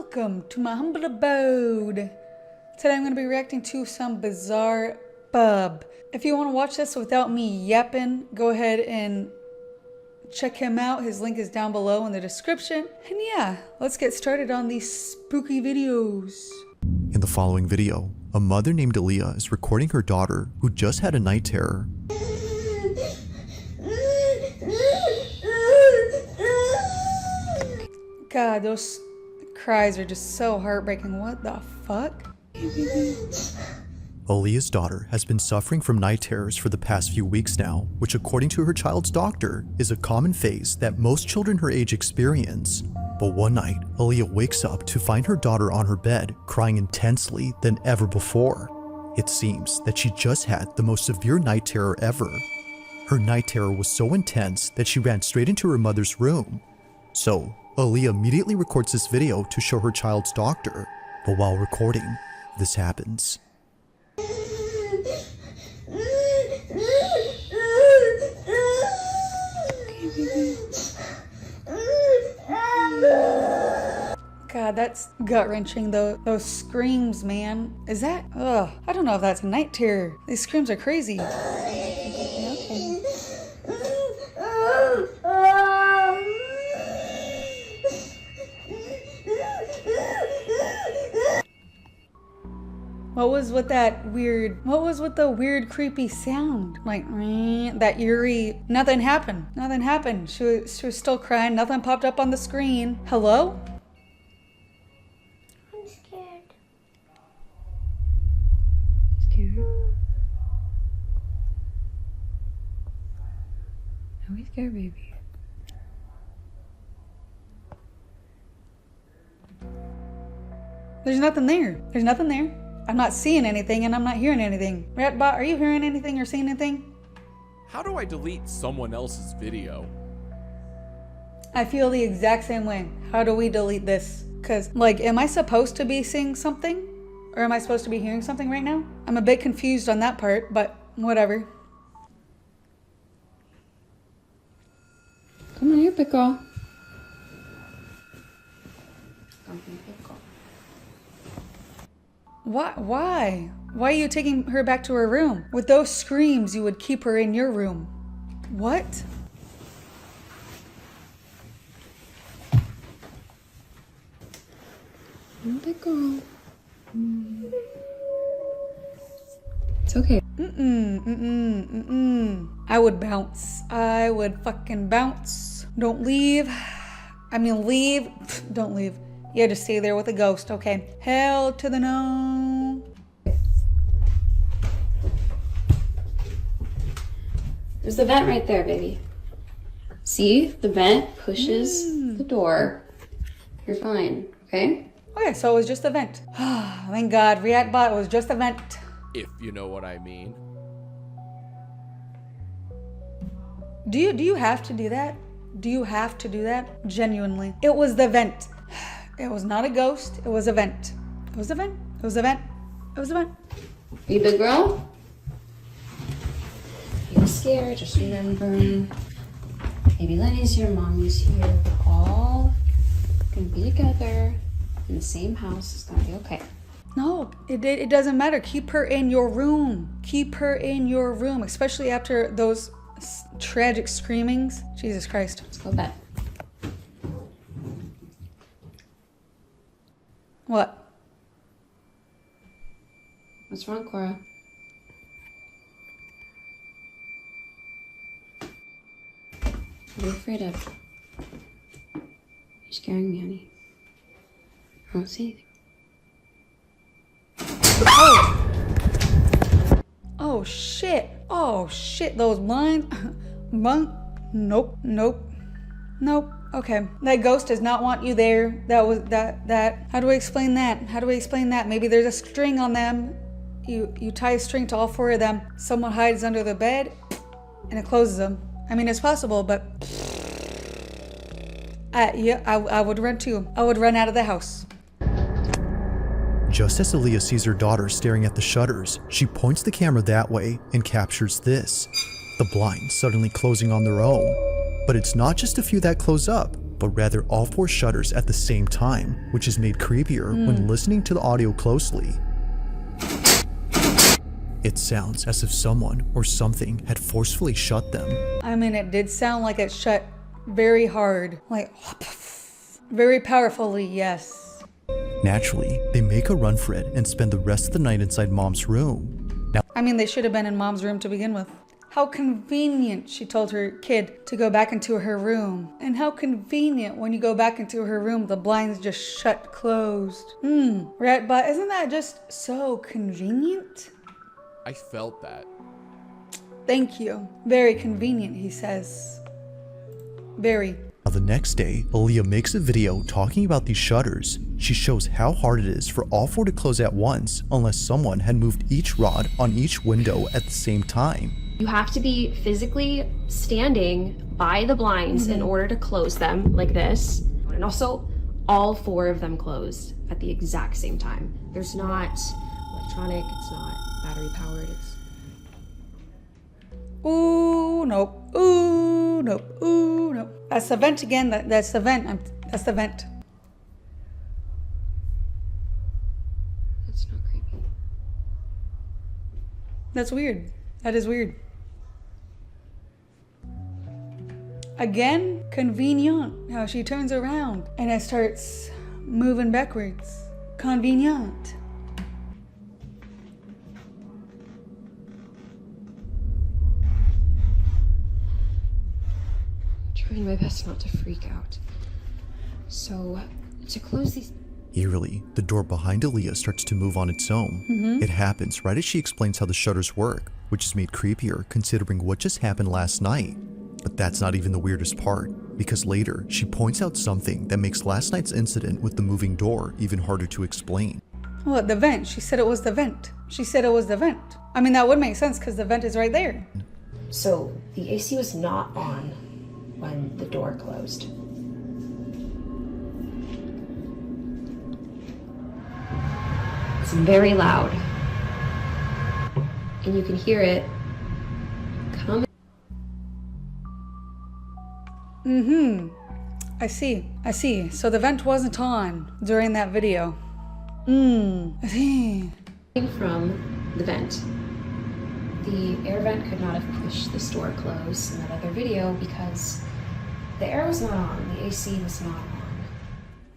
Welcome to my humble abode. Today I'm going to be reacting to some bizarre bub. If you want to watch this without me yapping, go ahead and check him out. His link is down below in the description. And yeah, let's get started on these spooky videos. In the following video, a mother named Aaliyah is recording her daughter who just had a night terror. God, those cries are just so heartbreaking. What the fuck? Aaliyah's daughter has been suffering from night terrors for the past few weeks now, which according to her child's doctor is a common phase that most children her age experience. But one night, Aaliyah wakes up to find her daughter on her bed crying intensely than ever before. It seems that she just had the most severe night terror ever. Her night terror was so intense that she ran straight into her mother's room. So, Aaliyah immediately records this video to show her child's doctor, but while recording, this happens. God, that's gut-wrenching though. Those screams, man. Is that, I don't know if that's a night terror. These screams are crazy. Okay. What was with the weird creepy sound? Like, that eerie, nothing happened. Nothing happened. She was still crying. Nothing popped up on the screen. Hello? I'm scared. Scared? Are we scared, baby? There's nothing there. There's nothing there. I'm not seeing anything and I'm not hearing anything. Ratbot, are you hearing anything or seeing anything? How do I delete someone else's video? I feel the exact same way. How do we delete this? Cause like, am I supposed to be seeing something? Or am I supposed to be hearing something right now? I'm a bit confused on that part, but whatever. Come on here, big girl. Why? Why are you taking her back to her room? With those screams, you would keep her in your room. What? Big girl. It's okay. I would bounce. I would fucking bounce. Don't leave. I mean, leave. Don't leave. Yeah, just stay there with a ghost. Okay. Hell to the no. There's the vent right there, baby. See? The vent pushes the door. You're fine, okay? Okay, so it was just a vent. Thank God. Reactbot was just a vent. If you know what I mean. Do you have to do that? Do you have to do that? Genuinely. It was the vent. It was not a ghost. It was a vent. It was a vent. It was a vent. It was a vent. Are you big girl? You're scared. Just remember, baby Lenny's here, mommy's here. We're all gonna be together in the same house. It's gonna be okay. No, it doesn't matter. Keep her in your room. Keep her in your room, especially after those tragic screamings. Jesus Christ. Let's go to bed. What? What's wrong, Cora? What are you afraid of? You're scaring me, honey. I don't see anything. Oh shit. Oh shit. Those blinds. Nope. Okay. That ghost does not want you there. That. How do I explain that? How do I explain that? Maybe there's a string on them. You tie a string to all four of them. Someone hides under the bed and it closes them. I mean, it's possible, but yeah, I would run too. I would run out of the house. Just as Aaliyah sees her daughter staring at the shutters, she points the camera that way and captures this. The blinds suddenly closing on their own. But it's not just a few that close up, but rather all 4 shutters at the same time, which is made creepier when listening to the audio closely. It sounds as if someone or something had forcefully shut them. I mean, it did sound like it shut very hard, like very powerfully, yes. Naturally, they make a run for it and spend the rest of the night inside Mom's room. Now, I mean, they should have been in Mom's room to begin with. How convenient, she told her kid to go back into her room. And how convenient when you go back into her room, the blinds just shut closed. Right, but isn't that just so convenient? I felt that. Thank you. Very convenient, he says. Very. Now the next day, Aaliyah makes a video talking about these shutters. She shows how hard it is for all 4 to close at once unless someone had moved each rod on each window at the same time. You have to be physically standing by the blinds in order to close them like this. And also, all 4 of them closed at the exact same time. There's not electronic, it's not battery powered, it's... Ooh, nope. Ooh, nope. Ooh, nope. That's the vent again. That's the vent. That's the vent. That's not creepy. That's weird. That is weird. Again, convenient how she turns around and it starts moving backwards. Convenient. Trying my best not to freak out. So, to close these... Eerily, the door behind Aaliyah starts to move on its own. It happens right as she explains how the shutters work, which is made creepier considering what just happened last night. But that's not even the weirdest part, because later she points out something that makes last night's incident with the moving door even harder to explain. What, the vent? She said it was the vent. She said it was the vent. I mean, that would make sense because the vent is right there. So, the AC was not on when the door closed. It's very loud. And you can hear it coming. I see. So the vent wasn't on during that video. I see. From the vent. The air vent could not have pushed this door closed in that other video because the air was not on, the AC was not on.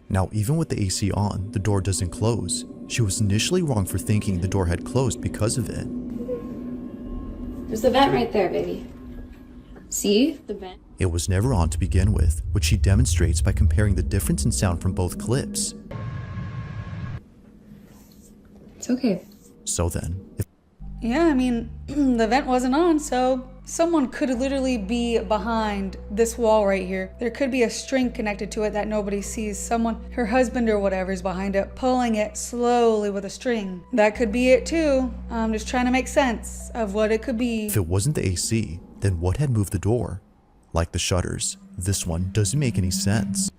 Now, even with the AC on, the door doesn't close. She was initially wrong for thinking the door had closed because of it. There's the vent right there, baby. See? The vent. It was never on to begin with, which she demonstrates by comparing the difference in sound from both clips. It's okay. So then, if Yeah, I mean, the vent wasn't on, so someone could literally be behind this wall right here. There could be a string connected to it that nobody sees. Someone, her husband or whatever is behind it, pulling it slowly with a string. That could be it too. I'm just trying to make sense of what it could be. it wasn't the AC, then what had moved the door? Like the shutters, this one doesn't make any sense.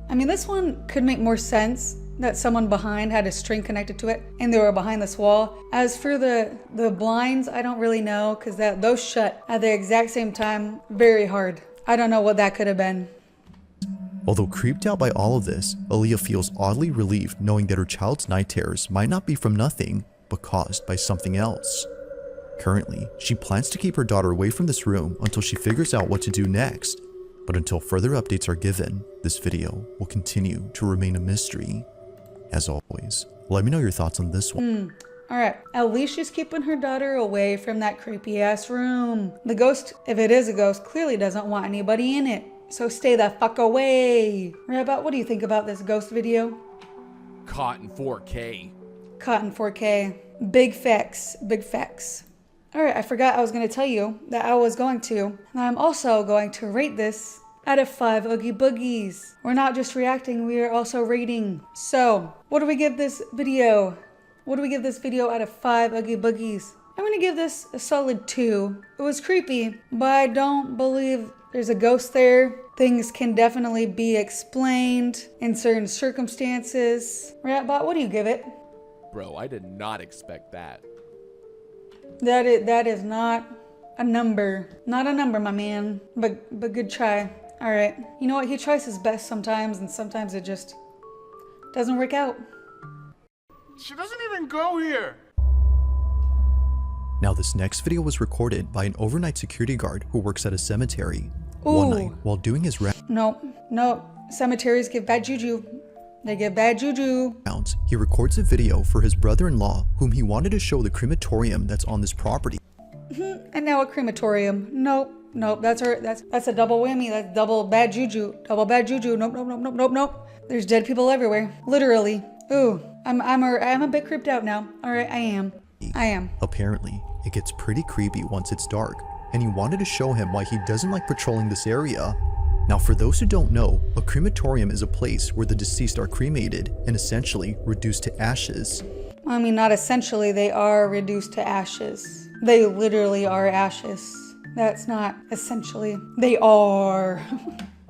I mean, this one could make more sense that someone behind had a string connected to it and they were behind this wall. As for the blinds, I don't really know because those shut at the exact same time very hard. I don't know what that could have been. Although creeped out by all of this, Aaliyah feels oddly relieved knowing that her child's night terrors might not be from nothing, but caused by something else. Currently, she plans to keep her daughter away from this room until she figures out what to do next. But until further updates are given, this video will continue to remain a mystery. As always, let me know your thoughts on this one. Alright, at least she's keeping her daughter away from that creepy ass room. The ghost, if it is a ghost, clearly doesn't want anybody in it. So stay the fuck away. Rabot, what do you think about this ghost video? Caught in 4K. Caught in 4K. Big facts. Big facts. Alright, I forgot I was going to tell you that I was going to. And I'm also going to rate this out of 5 Oogie Boogies. We're not just reacting, we are also rating. So, what do we give this video? What do we give this video out of 5 Oogie Boogies? I'm going to give this a solid 2. It was creepy, but I don't believe there's a ghost there. Things can definitely be explained in certain circumstances. Ratbot, what do you give it? Bro, I did not expect that. That is not a number. Not a number, my man. But good try. All right. You know what? He tries his best sometimes, and sometimes it just doesn't work out. She doesn't even go here. Now, this next video was recorded by an overnight security guard who works at a cemetery. One Ooh. night, while doing his No. Cemeteries give bad juju. They give bad juju. rounds, he records a video for his brother-in-law, whom he wanted to show the crematorium that's on this property. And now a crematorium. Nope. That's a double whammy. That's double bad juju. Double bad juju. Nope. There's dead people everywhere. Literally. Ooh. I'm a bit creeped out now. All right, I am. Apparently, it gets pretty creepy once it's dark, and he wanted to show him why he doesn't like patrolling this area. Now, for those who don't know, a crematorium is a place where the deceased are cremated and essentially reduced to ashes. I mean, not essentially. They are reduced to ashes. They literally are ashes. That's not essentially. They are.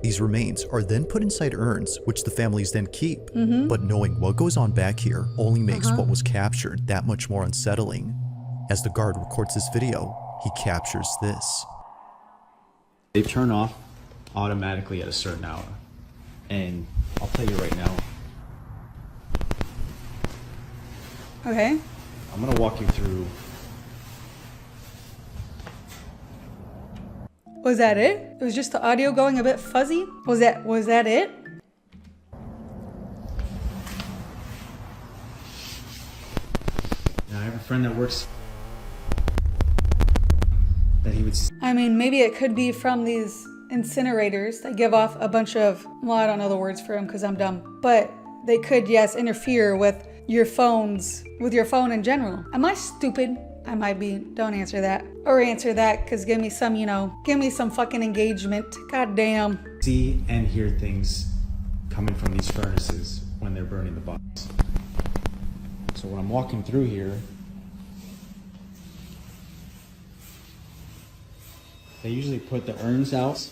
These remains are then put inside urns, which the families then keep. But knowing what goes on back here only makes what was captured that much more unsettling. As the guard records this video, he captures this. They turn off automatically at a certain hour. And I'll tell you right now, Okay. I'm gonna walk you through. Was that it? It was just the audio going a bit fuzzy? Was that it? Now, I have a friend that works that he would I mean, maybe it could be from these incinerators that give off a bunch of, well, I don't know the words for them because I'm dumb, but they could, yes, interfere with your phone in general. Am I stupid? I might be. Don't answer that. Or answer that because give me some fucking engagement. God damn. see and hear things coming from these furnaces when they're burning the bodies. So when I'm walking through here, they usually put the urns out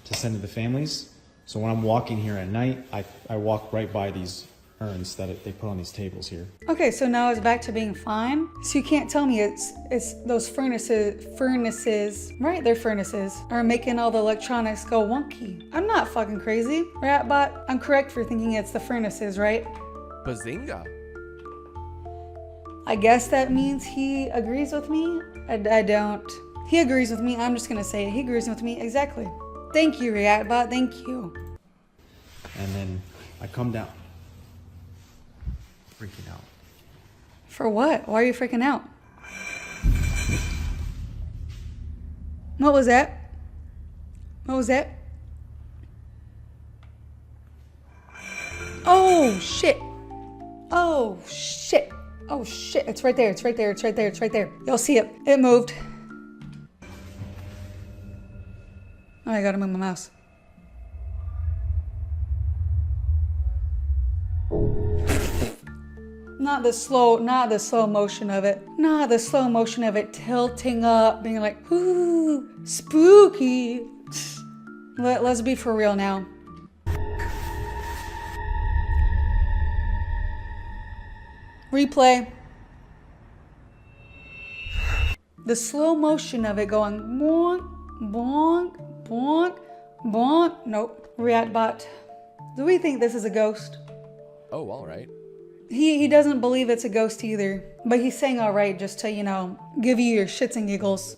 to send to the families. So when I'm walking here at night, I walk right by these urns that they put on these tables here. Okay, so now it's back to being fine. So you can't tell me it's those furnaces, right? They're furnaces, are making all the electronics go wonky. I'm not fucking crazy, Ratbot. I'm correct for thinking it's the furnaces, right? Bazinga. I guess that means he agrees with me. I don't. He agrees with me. I'm just gonna say it. He agrees with me. Exactly. Thank you, Reactbot. Thank you. And then I come down, freaking out. For what? Why are you freaking out? What was that? What was that? Oh, shit. Oh, shit. Oh, shit. It's right there. It's right there. It's right there. It's right there. You'll see it. It moved. Oh, I gotta move my mouse. Not the slow motion of it. Not the slow motion of it tilting up, being like, ooh, spooky. Let's be for real now. Replay. The slow motion of it going bonk, bonk, bonk, bonk. Nope. Reactbot. Do we think this is a ghost? Oh, all right. He doesn't believe it's a ghost either, but he's saying all right just to, give you your shits and giggles.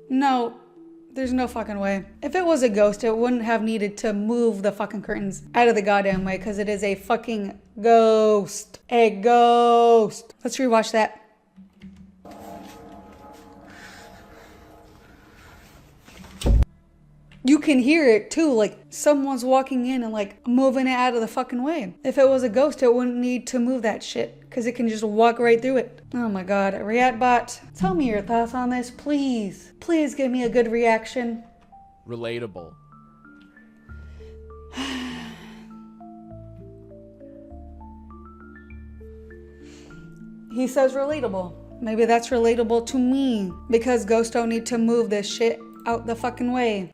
No. There's no fucking way. If it was a ghost, it wouldn't have needed to move the fucking curtains out of the goddamn way because it is a fucking ghost. A ghost. Let's rewatch that. You can hear it too, like someone's walking in and like moving it out of the fucking way. If it was a ghost, it wouldn't need to move that shit because it can just walk right through it. Oh my god, Reactbot, tell me your thoughts on this, please. Please give me a good reaction. Relatable. He says relatable. Maybe that's relatable to me because ghosts don't need to move this shit out the fucking way.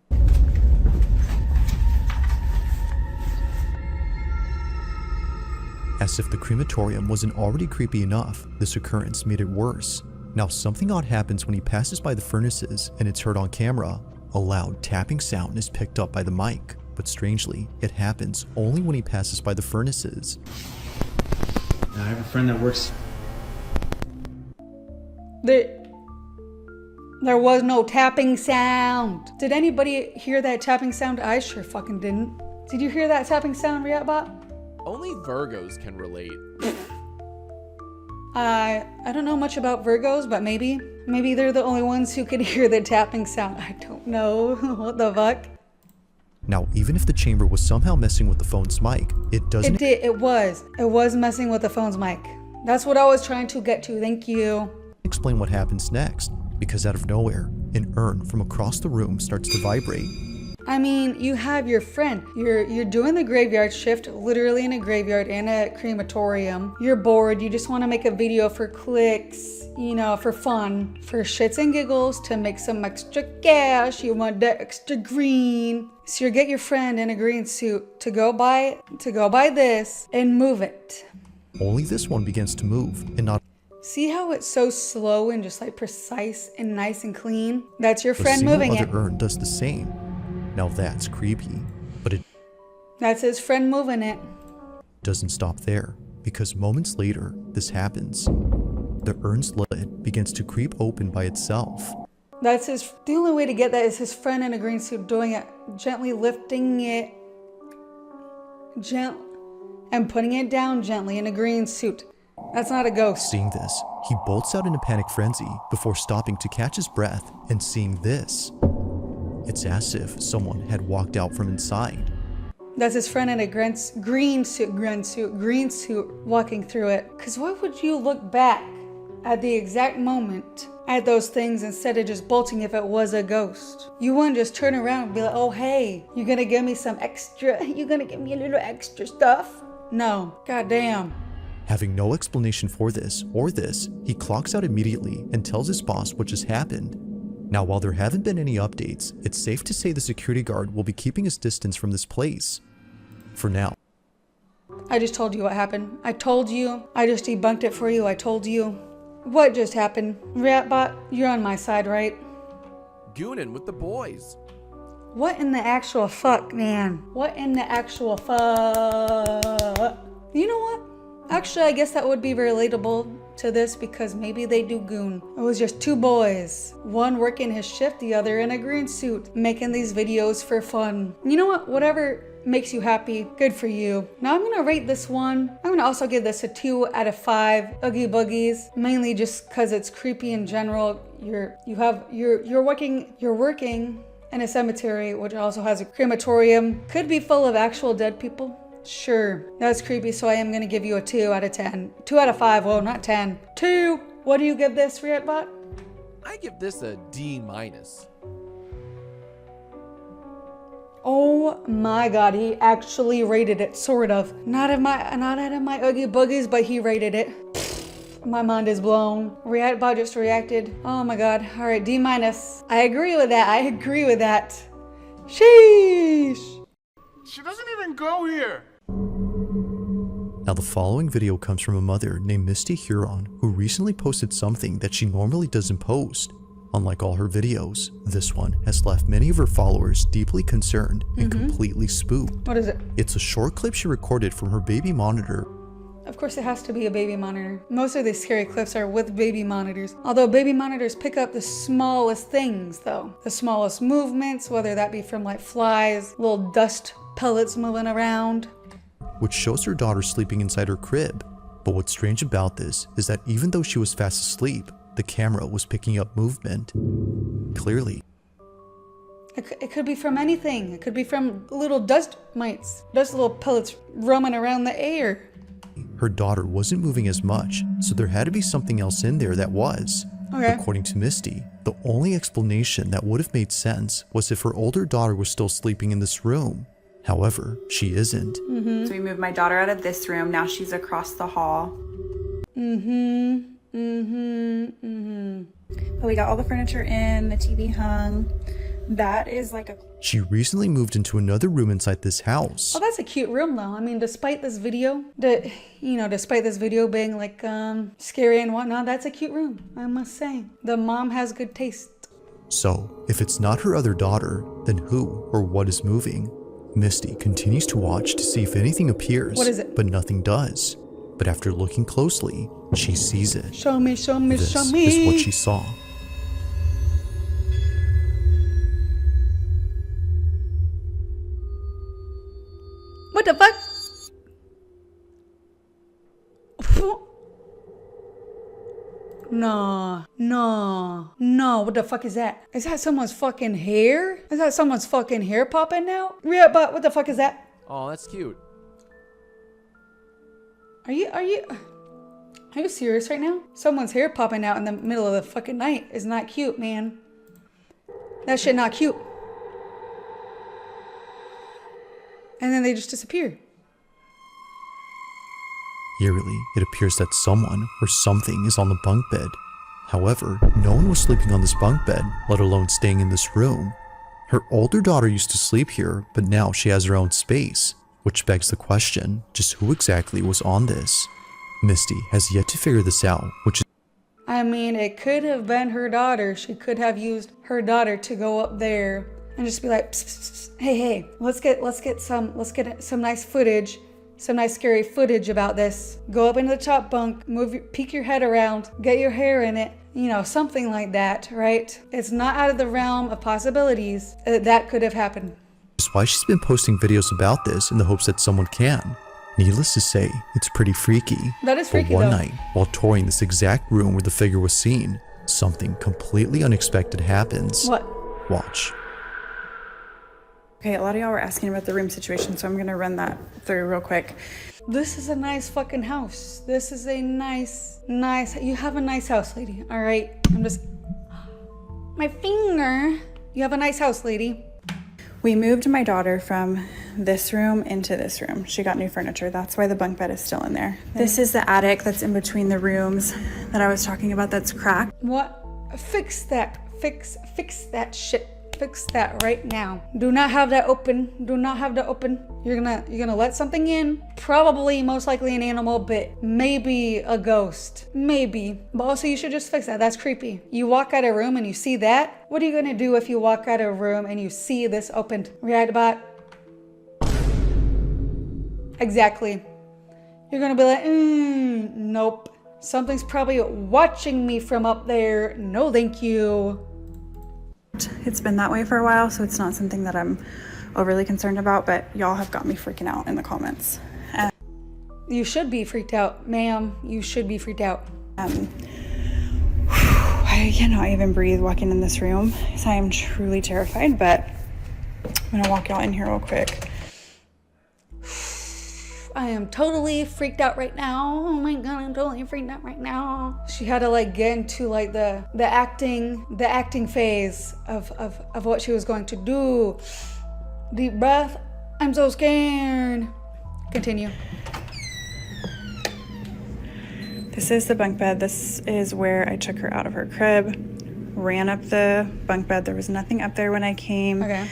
As if the crematorium wasn't already creepy enough, this occurrence made it worse. Now something odd happens when he passes by the furnaces and it's heard on camera. A loud tapping sound is picked up by the mic, but strangely, it happens only when he passes by the furnaces. Now, I have a friend that works. There was no tapping sound. Did anybody hear that tapping sound? I sure fucking didn't. Did you hear that tapping sound, Riatbot? Only Virgos can relate. I don't know much about Virgos, but maybe they're the only ones who could hear the tapping sound. I don't know. What the fuck? Now, even if the chamber was somehow messing with the phone's mic, it doesn't It was messing with the phone's mic. That's what I was trying to get to. Thank you. explain what happens next, because out of nowhere, an urn from across the room starts to vibrate. I mean, you have your friend. You're doing the graveyard shift, literally in a graveyard and a crematorium. You're bored. You just want to make a video for clicks, you know, for fun, for shits and giggles, to make some extra cash. You want that extra green. So you get your friend in a green suit to go buy this and move it. Only this one begins to move, and not See how it's so slow and just like precise and nice and clean? That's your a friend single moving other it. urn does the same. Now that's creepy, but it That's his friend moving it. doesn't stop there, because moments later, this happens. The urn's lid begins to creep open by itself. The only way to get that is his friend in a green suit doing it, gently lifting it, and putting it down gently in a green suit. That's not a ghost. Seeing this, he bolts out in a panic frenzy before stopping to catch his breath and seeing this. It's as if someone had walked out from inside. That's his friend in a green suit walking through it. Cause why would you look back at the exact moment at those things instead of just bolting if it was a ghost? You wouldn't just turn around and be like, oh hey, you gonna give me some extra, you gonna give me a little extra stuff? No, goddamn. Having no explanation for this or this, he clocks out immediately and tells his boss what just happened. Now, while there haven't been any updates, it's safe to say the security guard will be keeping his distance from this place. For now. I just told you what happened. I told you. I just debunked it for you. I told you. What just happened? Ratbot, you're on my side, right? Goonin' with the boys. What in the actual fuck, man? What in the actual fuck? You know what? Actually, I guess that would be relatable to this because maybe they do goon. It was just two boys. One working his shift, the other in a green suit, making these videos for fun. You know what? Whatever makes you happy, good for you. Now I'm gonna rate this one. I'm gonna also give this a 2 out of 5 Oogie Boogies, mainly just because it's creepy in general. You're working in a cemetery, which also has a crematorium. Could be full of actual dead people. Sure, that's creepy, so I am gonna give you a 2 out of 10. 2 out of 5, well, not 10. 2! What do you give this, Riatbot? I give this a D-. Oh my god, he actually rated it, sort of. Not out of my Oogie Boogies, but he rated it. My mind is blown. Riatbot just reacted. Oh my god, alright, D-. I agree with that. Sheesh! She doesn't even go here. Now the following video comes from a mother named Misty Huron who recently posted something that she normally doesn't post. Unlike all her videos, this one has left many of her followers deeply concerned and completely spooked. What is it? It's a short clip she recorded from her baby monitor. Of course it has to be a baby monitor. Most of these scary clips are with baby monitors. Although baby monitors pick up the smallest things though. The smallest movements, whether that be from like flies, little dust pellets moving around. Which shows her daughter sleeping inside her crib. But what's strange about this is that even though she was fast asleep, the camera was picking up movement. Clearly. It could be from anything. It could be from little dust mites. Dust little pellets roaming around the air. Her daughter wasn't moving as much, so there had to be something else in there that was. Okay. According to Misty, the only explanation that would have made sense was if her older daughter was still sleeping in this room. However, she isn't. So we moved my daughter out of this room. Now she's across the hall. But we got all the furniture in, the TV hung. That is like a... She recently moved into another room inside this house. Oh, that's a cute room though. I mean, despite this video, despite this video being like scary and whatnot, that's a cute room, I must say. The mom has good taste. So, if it's not her other daughter, then who or what is moving? Misty continues to watch to see if anything appears. What is it? But nothing does. But after looking closely, she sees it. Show me, show me, This show me. is what she saw. What the fuck? No, what the fuck is that? Is that someone's fucking hair? Is that someone's fucking hair popping out? Yeah, but what the fuck is that? Oh, that's cute. Are you serious right now? Someone's hair popping out in the middle of the fucking night is not cute, man. That shit not cute. And then they just disappear. Eerily, it appears that someone or something is on the bunk bed. However, no one was sleeping on this bunk bed, let alone staying in this room. Her older daughter used to sleep here, but now she has her own space, which begs the question, just who exactly was on this? Misty has yet to figure this out, which is... I mean, it could have been her daughter. She could have used her daughter to go up there and just be like, psst, psst, psst. Hey, let's get some nice footage, some nice scary footage about this. Go up into the top bunk, peek your head around, get your hair in it, something like that, right? It's not out of the realm of possibilities that could have happened. why she's been posting videos about this in the hopes that someone can. Needless to say, it's pretty freaky. That is freaky, But one though. night, while touring this exact room where the figure was seen, something completely unexpected happens. What? Watch. Okay, a lot of y'all were asking about the room situation, so I'm gonna run that through real quick. This is a nice fucking house. This is a nice, you have a nice house, lady. All right. My finger. You have a nice house, lady. We moved my daughter from this room into this room. She got new furniture. That's why the bunk bed is still in there. This is the attic that's in between the rooms that I was talking about that's cracked. What? Fix that. Fix that shit. Fix that right now. Do not have that open. Do not have that open. You're gonna let something in. Probably, most likely an animal, but maybe a ghost. Maybe. But also you should just fix that. That's creepy. You walk out of a room and you see that. What are you gonna do if you walk out of a room and you see this opened? Right, bot? Exactly. You're gonna be like, nope. Something's probably watching me from up there. No, thank you. It's been that way for a while, so it's not something that I'm overly concerned about, but y'all have got me freaking out in the comments. You should be freaked out, ma'am. You should be freaked out. I cannot even breathe walking in this room because I am truly terrified, but I'm gonna walk y'all in here real quick. I am totally freaked out right now. Oh my god, I'm totally freaked out right now. She had to get into the acting phase of what she was going to do. Deep breath. I'm so scared. Continue. This is the bunk bed. This is where I took her out of her crib, ran up the bunk bed. There was nothing up there when I came. Okay.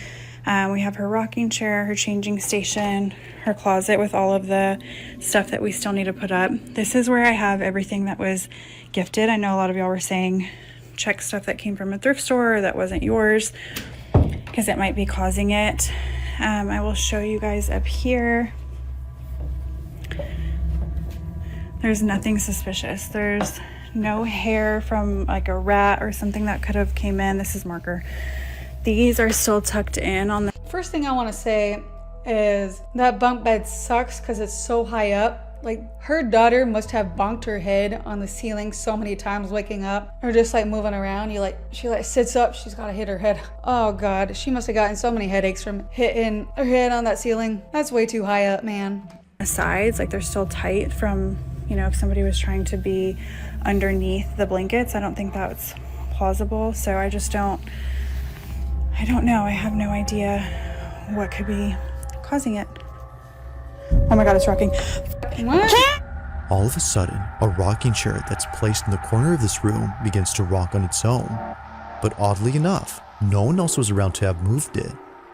We have her rocking chair, her changing station, her closet with all of the stuff that we still need to put up. This is where I have everything that was gifted. I know a lot of y'all were saying check stuff that came from a thrift store or that wasn't yours because it might be causing it. I will show you guys up here. There's nothing suspicious. There's no hair from a rat or something that could have came in. This is marker. These are still tucked in on the... First thing I want to say is that bunk bed sucks because it's so high up. Her daughter must have bonked her head on the ceiling so many times waking up, or just moving around. She sits up, she's got to hit her head. Oh god, she must have gotten so many headaches from hitting her head on that ceiling. That's way too high up, man. The sides, they're still tight from, if somebody was trying to be underneath the blankets. I don't think that's plausible, so I don't know. I have no idea what could be causing it. Oh my god, it's rocking. What? All of a sudden, a rocking chair that's placed in the corner of this room begins to rock on its own. But oddly enough, no one else was around to have moved it.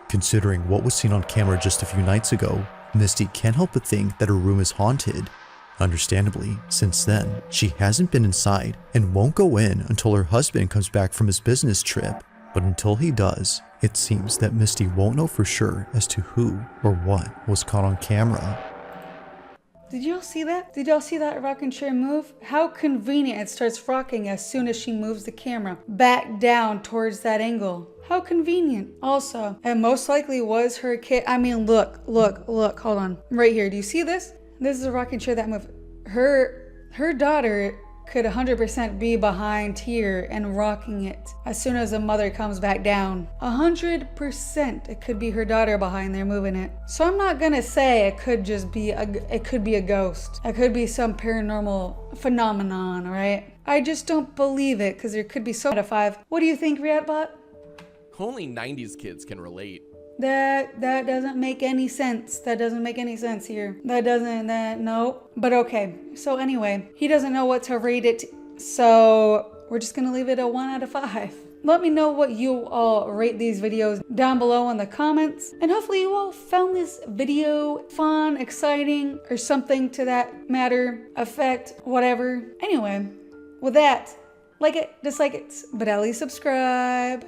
Considering what was seen on camera just a few nights ago, Misty can't help but think that her room is haunted. Understandably, since then, she hasn't been inside and won't go in until her husband comes back from his business trip. But until he does, it seems that Misty won't know for sure as to who or what was caught on camera. Did y'all see that? Did y'all see that rocking chair move? How convenient it starts rocking as soon as she moves the camera back down towards that angle. How convenient. Also, it most likely was her kid. I mean, look, hold on. Right here, do you see this? This is a rocking chair that moved. Her daughter could 100% be behind here and rocking it as soon as the mother comes back down. 100% it could be her daughter behind there moving it. So I'm not gonna say it could just be it could be a ghost. It could be some paranormal phenomenon, right? I just don't believe it because there could be so out of 5. What do you think, Riatbot? Only 90s kids can relate. That doesn't make any sense. That doesn't make any sense here. No. But okay. So anyway, he doesn't know what to rate it. So we're just gonna leave it a 1 out of 5. Let me know what you all rate these videos down below in the comments. And hopefully you all found this video fun, exciting, or something to that matter, effect, whatever. Anyway, with that, like it, dislike it, but at least subscribe.